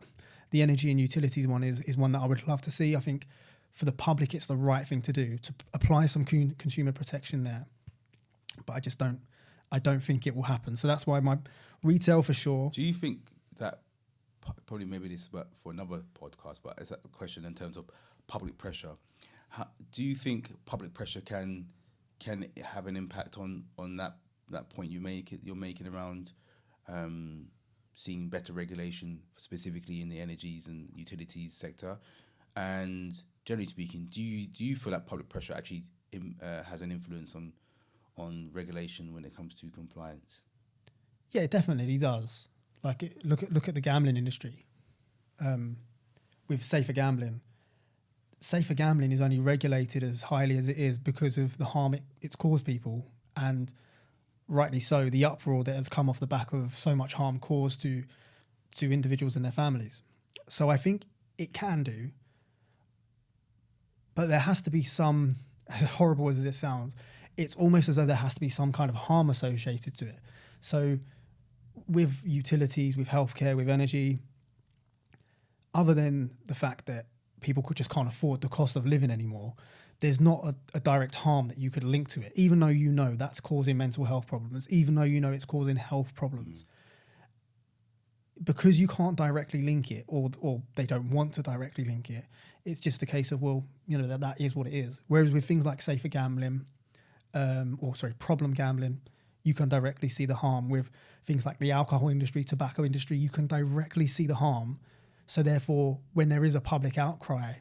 the energy and utilities one is one that I would love to see. I think for the public, it's the right thing to do, to apply some consumer protection there. But I don't think it will happen. So that's why my retail for sure. Do you think that, probably maybe this is for another podcast, but is that the question in terms of public pressure? Do you think public pressure can have an impact on that point you're making around seeing better regulation, specifically in the energies and utilities sector? And generally speaking, do you feel that public pressure actually has an influence on regulation when it comes to compliance? Yeah, it definitely does. Like look at the gambling industry, with safer gambling. Safer gambling is only regulated as highly as it is because of the harm it's caused people, and rightly so, the uproar that has come off the back of so much harm caused to individuals and their families. So I think it can do, but there has to be some, as horrible as it sounds, it's almost as though there has to be some kind of harm associated to it. So with utilities, with healthcare, with energy, other than the fact that people just can't afford the cost of living anymore, there's not a direct harm that you could link to it, even though that's causing mental health problems, even though it's causing health problems. Because you can't directly link it, or they don't want to directly link it, it's just a case of, that is what it is. Whereas with things like safer gambling, problem gambling, you can directly see the harm. With things like the alcohol industry, tobacco industry, you can directly see the harm. So therefore, when there is a public outcry,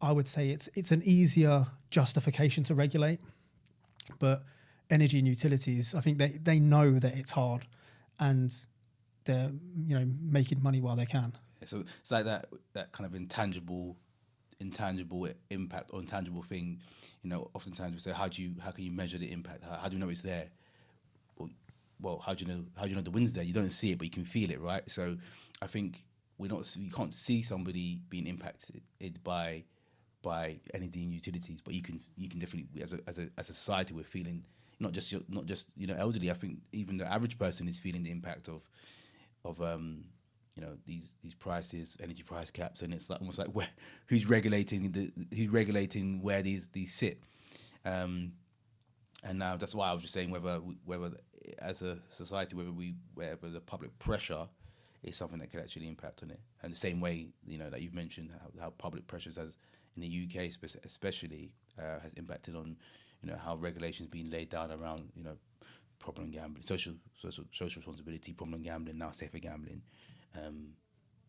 I would say it's an easier justification to regulate. But energy and utilities, I think they know that it's hard, and they're making money while they can. So it's like that kind of intangible intangible impact or intangible thing, oftentimes we say, how can you measure the impact? How do you know it's there? Well, how do you know the wind's there? You don't see it, but you can feel it, right? So I think you can't see somebody being impacted by energy and utilities, but you can definitely, as a society, we're feeling not just elderly. I think even the average person is feeling the impact of these prices, energy price caps, and it's like almost like who's regulating where these sit. And now that's why I was just saying whether as a society, whether the public pressure is something that could actually impact on it. And the same way, that you've mentioned how public pressures has in the UK especially has impacted on, how regulations being laid down around, problem gambling, social responsibility, problem gambling, now safer gambling,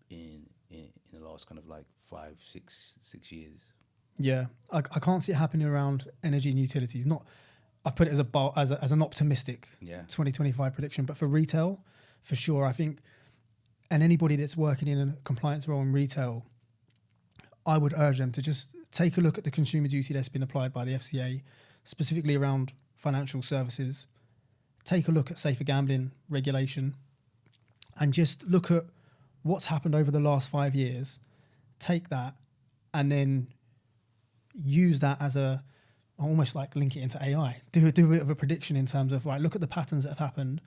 in the last kind of like 5-6 years. Yeah, I can't see it happening around energy and utilities. I've put it as an optimistic 2025 prediction, but for retail, for sure, I think, and anybody that's working in a compliance role in retail, I would urge them to just take a look at the consumer duty that's been applied by the FCA, specifically around financial services. Take a look at safer gambling regulation, and just look at what's happened over the last 5 years. Take that, and then use that as almost like link it into AI. Do a bit of a prediction in terms of, right, look at the patterns that have happened,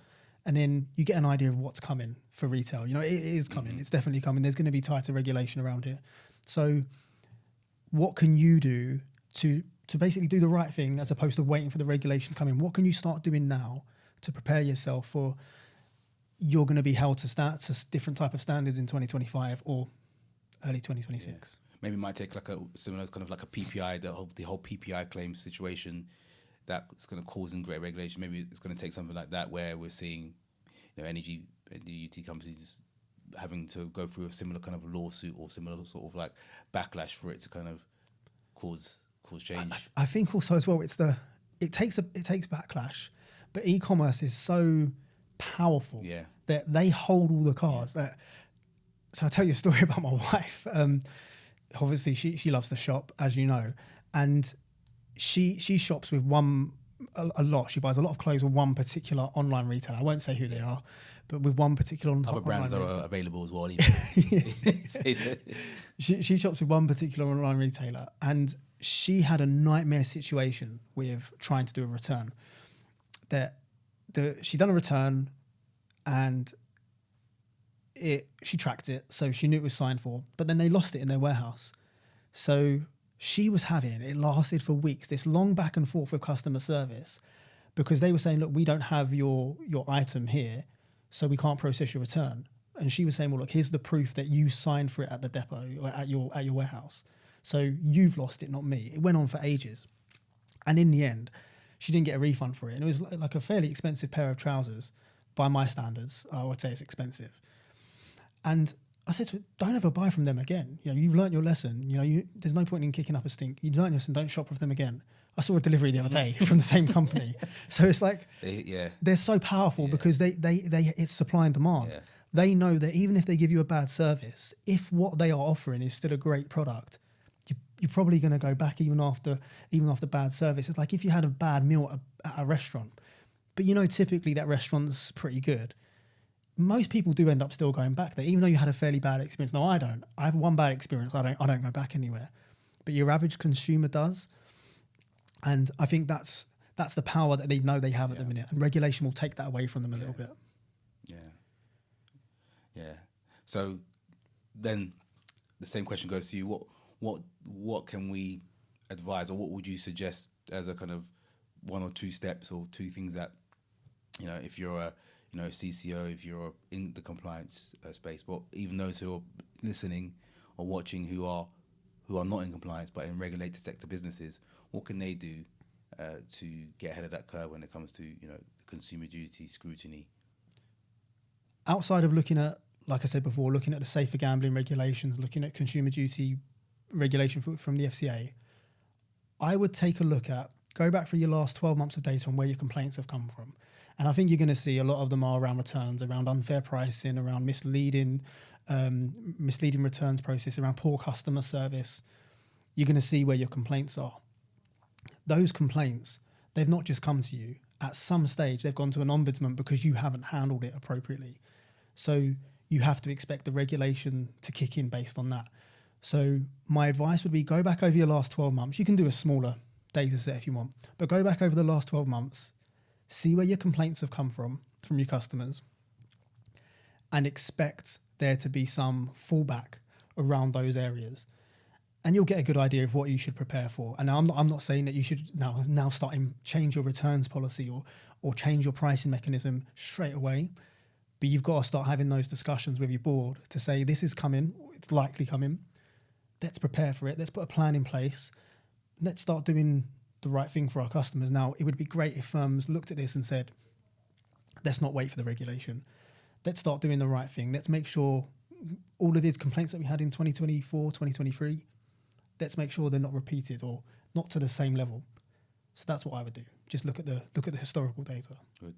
and then you get an idea of what's coming for retail. It is coming. Mm-hmm. It's definitely coming. There's going to be tighter regulation around it. So what can you do to basically do the right thing as opposed to waiting for the regulations to come in? What can you start doing now to prepare yourself for you're going to be held to different type of standards in 2025 or early 2026? Yeah. Maybe it might take like a similar kind of like a PPI, the whole PPI claims situation that's going to cause in great regulation. Maybe it's going to take something like that where we're seeing, energy and the UT companies having to go through a similar kind of lawsuit or similar sort of like backlash for it to kind of cause change. I think also as well, it takes backlash, but e-commerce is so powerful that they hold all the cards. So I'll tell you a story about my wife. Obviously she loves to shop, as you know, and she shops with a lot. She buys a lot of clothes with one particular online retailer. I won't say who they are, but with one particular other brands are available as well. She shops with one particular online retailer, and she had a nightmare situation with trying to do a return. She done a return, and she tracked it, so she knew it was signed for, but then they lost it in their warehouse. So she was it lasted for weeks, this long back and forth with customer service, because they were saying, look, we don't have your item here, so we can't process your return. And she was saying, well, look, here's the proof that you signed for it at the depot or at your warehouse. So you've lost it, not me. It went on for ages. And in the end, she didn't get a refund for it. And it was like a fairly expensive pair of trousers by my standards. I would say it's expensive. And I said to her, don't ever buy from them again. You've learnt your lesson. There's no point in kicking up a stink. You've learnt your lesson, don't shop with them again. I saw a delivery the other day from the same company. So it's like, they're so powerful because they it's supply and demand. Yeah. They know that even if they give you a bad service, if what they are offering is still a great product, you're probably going to go back even after bad service. It's like if you had a bad meal at a restaurant, but typically that restaurant's pretty good. Most people do end up still going back there, even though you had a fairly bad experience. No, I don't. I have one bad experience. I don't go back anywhere. But your average consumer does. And I think that's the power that they know they have at the minute. And regulation will take that away from them a little bit. Yeah. So then the same question goes to you. What can we advise, or what would you suggest as a kind of one or two steps or two things that, if you're a CCO, if you're in the compliance space, but even those who are listening or watching who are not in compliance but in regulated sector businesses, what can they do to get ahead of that curve when it comes to consumer duty scrutiny? Outside of looking at, like I said before, looking at the safer gambling regulations, looking at consumer duty regulation from the FCA, I would take a look at, go back for your last 12 months of data on where your complaints have come from. And I think you're going to see a lot of them are around returns, around unfair pricing, around misleading returns process, around poor customer service. you're going to see where your complaints are. Those complaints, they've not just come to you. At some stage, they've gone to an ombudsman because you haven't handled it appropriately. So you have to expect the regulation to kick in based on that. So my advice would be go back over your last 12 months. You can do a smaller data set if you want, but go back over the last 12 months, see where your complaints have come from your customers, and expect there to be some fallback around those areas. And you'll get a good idea of what you should prepare for. And I'm not saying that you should now change your returns policy or change your pricing mechanism straight away. But you've got to start having those discussions with your board to say, this is coming, it's likely coming. Let's prepare for it. Let's put a plan in place. Let's start doing the right thing for our customers. Now, it would be great if firms looked at this and said, let's not wait for the regulation. Let's start doing the right thing. Let's make sure all of these complaints that we had in 2024, 2023, let's make sure they're not repeated or not to the same level. So that's what I would do. Just look at the historical data. Good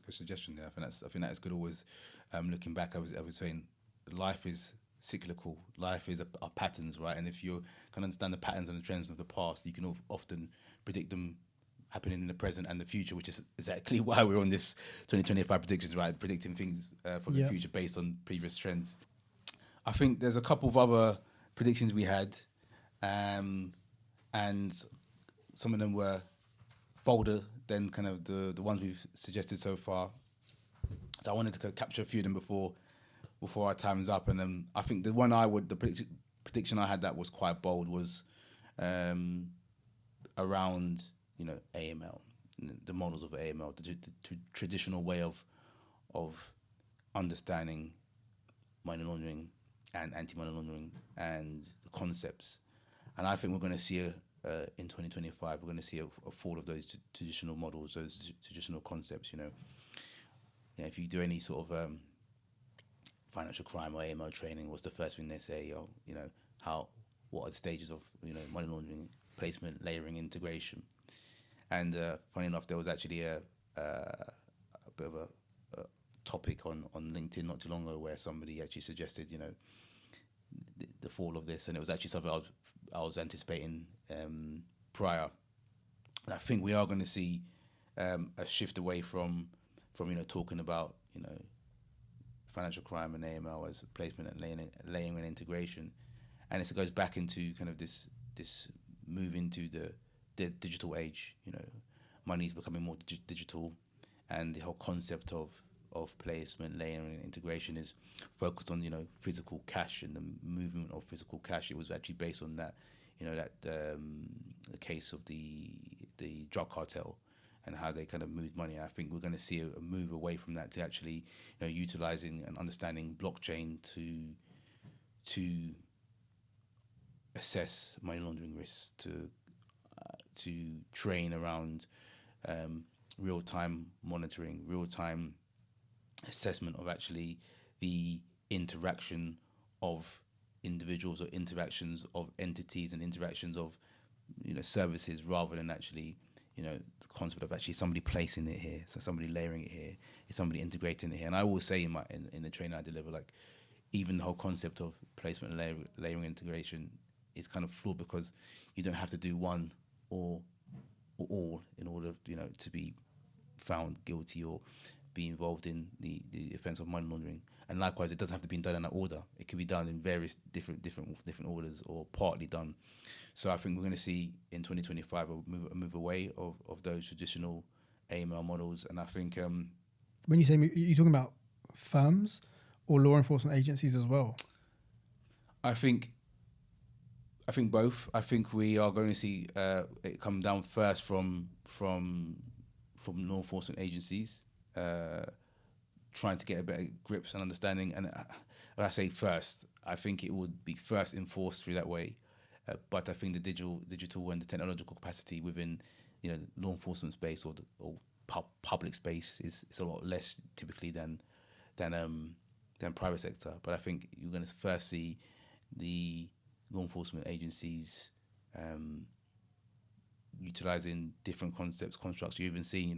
suggestion there. I think that is good. Always looking back, I was saying, life is cyclical. Life is a patterns, right? And if you can understand the patterns and the trends of the past, you can often predict them happening in the present and the future, which is exactly why we're on this 2025 predictions, right? Predicting things for the future based on previous trends. I think there's a couple of other predictions we had, and some of them were bolder than kind of the ones we've suggested so far. So I wanted to capture a few of them before our time's up. And I think the prediction I had that was quite bold was around, AML, the models of AML, the traditional way of understanding money laundering and anti-money laundering and the concepts. And I think we're going to see in 2025, we're going to see a fall of those traditional models, those traditional concepts. If you do any sort of financial crime or AML training, what's the first thing they say? What are the stages of money laundering, placement, layering, integration? And funny enough, there was actually a bit of a topic on LinkedIn not too long ago where somebody actually suggested the fall of this, and it was actually something I was anticipating prior. And I think we are going to see a shift away from talking about financial crime and AML as placement and layering and integration, and it goes back into kind of this move into the digital age. Money is becoming more digital, and the whole concept of placement, layering, and integration is focused on physical cash and the movement of physical cash. It was actually based on that the case of the drug cartel and how they kind of moved money. I think we're going to see a move away from that to actually utilizing and understanding blockchain to assess money laundering risks, to train around real-time monitoring, real-time assessment of actually the interaction of individuals or interactions of entities and interactions of services, rather than actually the concept of actually somebody placing it here, so somebody layering it here, is somebody integrating it here. And I always say in the training I deliver, like, even the whole concept of placement and layering integration is kind of flawed, because you don't have to do one or all in order to be found guilty or be involved in the offence of money laundering. And likewise, it doesn't have to be done in that order. It can be done in various different orders, or partly done. So I think we're going to see in 2025 a move away of those traditional AML models. And I think when you say, you're talking about firms or law enforcement agencies as well? I think both. I think we are going to see it come down first from law enforcement agencies, trying to get a better grips and understanding. And when I say first, I think it would be first enforced through that way. But I think the digital and the technological capacity within law enforcement space or public space is a lot less typically than private sector. But I think you're going to first see the law enforcement agencies utilizing different concepts, constructs. You even see,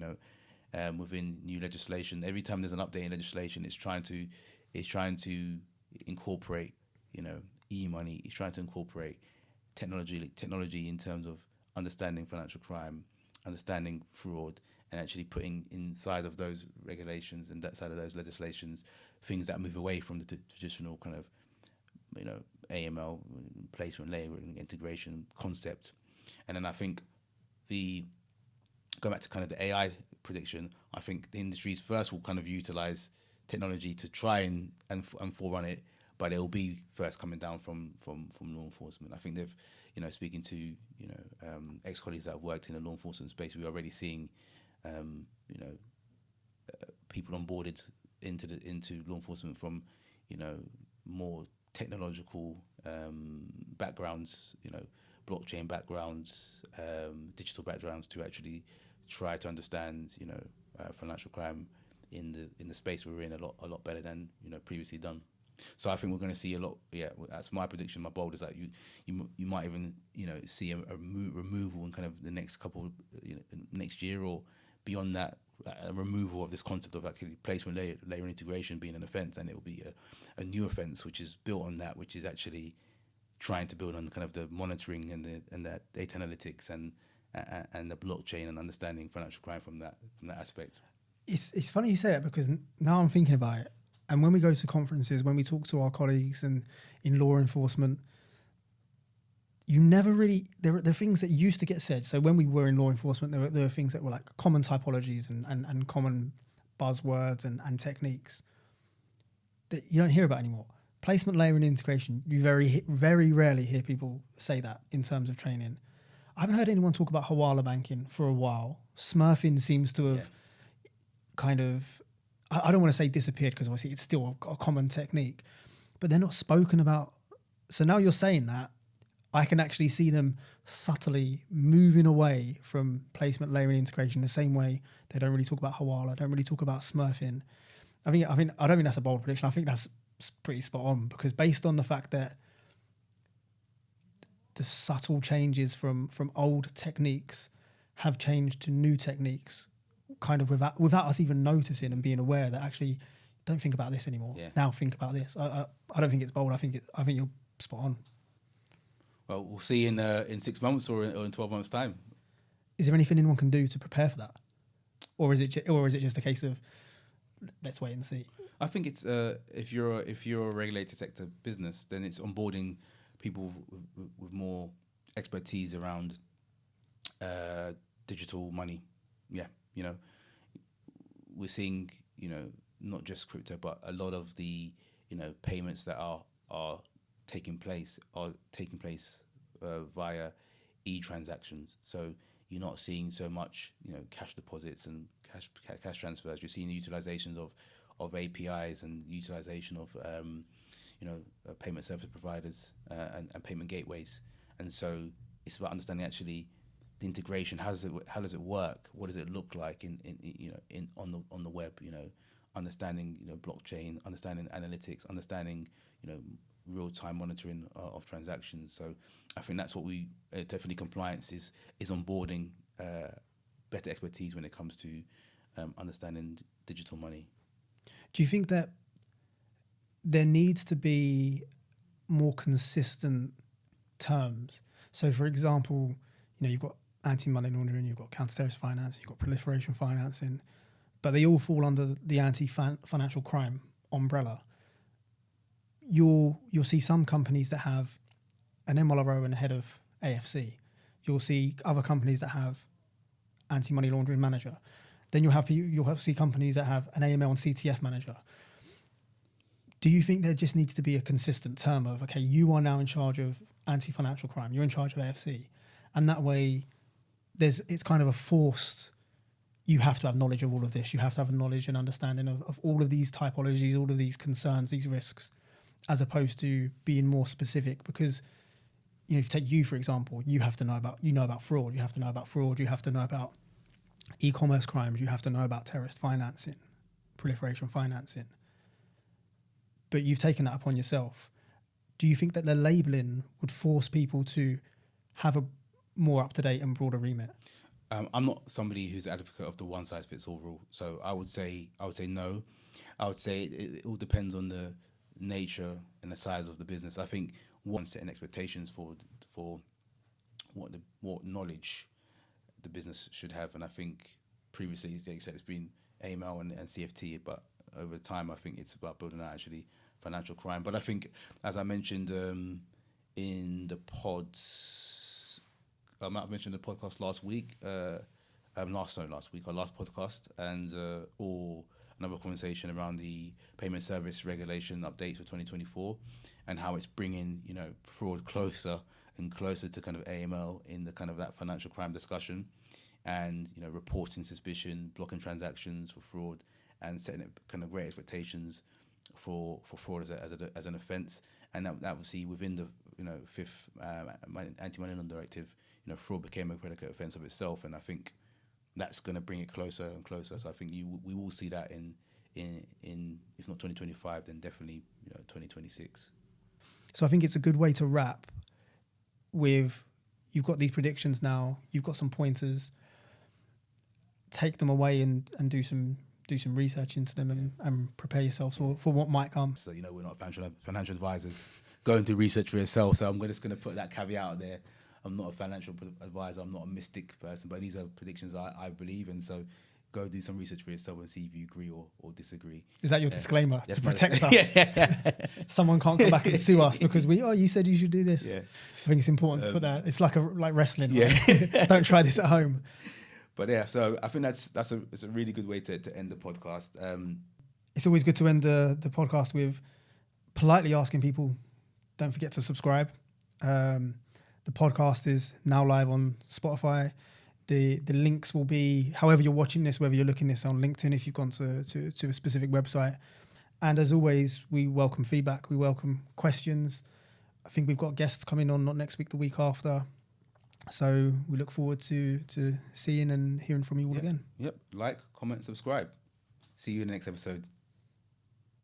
within new legislation, every time there's an update in legislation, it's trying to incorporate, e-money is trying to incorporate technology in terms of understanding financial crime, understanding fraud, and actually putting inside of those regulations and that side of those legislations things that move away from the traditional kind of, AML, placement layer integration concept. And then I think going back to kind of the AI prediction, I think the industries first will kind of utilize technology to try and forerun it, but it will be first coming down from law enforcement. I think they've, speaking to ex-colleagues that have worked in the law enforcement space, we're already seeing people onboarded into law enforcement from more technological backgrounds, blockchain backgrounds, digital backgrounds, to actually try to understand financial crime in the space we're in a lot better than previously done. So I think we're going to see a lot. Yeah, that's my prediction. My bold is that you might even see a removal in kind of the next couple next year or beyond that, a removal of this concept of actually placement layer integration being an offence, and it will be a new offence which is built on that, which is actually trying to build on kind of the monitoring and the data analytics and the blockchain and understanding financial crime from that aspect. It's funny you say that, because now I'm thinking about it. And when we go to conferences, when we talk to our colleagues and in law enforcement, you never really, there are things that used to get said. So when we were in law enforcement, there were things that were like common typologies and common buzzwords and techniques that you don't hear about anymore. Placement layer and integration, you very, very rarely hear people say that in terms of training. I haven't heard anyone talk about Hawala banking for a while. Smurfing seems to have kind of, I don't want to say disappeared, because obviously it's still a common technique, but they're not spoken about. So now you're saying that, I can actually see them subtly moving away from placement layer and integration the same way they don't really talk about Hawala, don't really talk about Smurfing. I don't think that's a bold prediction. I think that's pretty spot on, because based on the fact that the subtle changes from old techniques have changed to new techniques, kind of without us even noticing and being aware that actually don't think about this anymore. Yeah. Now think about this. I don't think it's bold. I think you're spot on. Well, we'll see in 6 months or in 12 months' time. Is there anything anyone can do to prepare for that, or is it just a case of let's wait and see? I think it's if you're a regulated sector business, then it's onboarding people with more expertise around digital money. Yeah, we're seeing not just crypto, but a lot of the payments that are taking place via e-transactions. So you're not seeing so much cash deposits and cash transfers. You're seeing the utilizations of APIs and utilization of payment service providers and payment gateways. And so it's about understanding actually the integration. How does it work? What does it look like on the web? Understanding blockchain, understanding analytics, understanding real-time monitoring of transactions. So I think that's what we definitely compliance is onboarding better expertise when it comes to understanding digital money. Do you think that there needs to be more consistent terms? So, for example, you've got anti-money laundering, you've got counter-terrorist finance, you've got proliferation financing, but they all fall under the anti-financial crime umbrella. You'll see some companies that have an MLRO and a head of AFC. You'll see other companies that have anti-money laundering manager. Then you'll see companies that have an AML and CTF manager. Do you think there just needs to be a consistent term of, okay, you are now in charge of anti-financial crime, you're in charge of AFC, and that way it's kind of a forced, you have to have knowledge of all of this, you have to have a knowledge and understanding of all of these typologies, all of these concerns, these risks, as opposed to being more specific? Because if you take you, for example, you have to know about fraud, you have to know about e-commerce crimes, you have to know about terrorist financing, proliferation financing, but you've taken that upon yourself. Do you think that the labelling would force people to have a more up-to-date and broader remit? I'm not somebody who's an advocate of the one-size-fits-all rule, so I would say no. I would say it all depends on the nature and the size of the business. I think one, setting expectations for what knowledge the business should have. And I think previously, like you said, it's been AML and CFT, but over time, I think it's about building out actually financial crime. But I think, as I mentioned in the pods, I might have mentioned the podcast last week, last week, our last podcast, and or another conversation around the payment service regulation updates for 2024 and how it's bringing, fraud closer and closer to kind of AML in the kind of that financial crime discussion, and, reporting suspicion, blocking transactions for fraud, and setting up kind of great expectations for fraud as an offence. And that obviously within the, fifth anti-money laundering directive, fraud became a predicate offence of itself. And I think that's going to bring it closer and closer. So I think we will see that in if not 2025, then definitely 2026. So I think it's a good way to wrap with, you've got these predictions now, you've got some pointers, take them away and do some research into them and prepare yourself for what might come. So we're not financial advisors. Go and do research for yourself. So I'm just going to put that caveat out there. I'm not a financial advisor. I'm not a mystic person, but these are predictions I believe in. So go do some research for yourself and see if you agree or disagree. Is that your disclaimer That's to protect us? Someone can't come back and sue us because you said you should do this. Yeah. I think it's important to put that. It's like wrestling. Yeah. Right? Don't try this at home. But yeah, so I think it's a really good way to end the podcast. It's always good to end the podcast with politely asking people, don't forget to subscribe. The podcast is now live on Spotify. The links will be, however you're watching this, whether you're looking this on LinkedIn, if you've gone to a specific website. And as always, we welcome feedback. We welcome questions. I think we've got guests coming on, not next week, the week after. So we look forward to seeing and hearing from you all again. Yep. Like, comment, subscribe. See you in the next episode.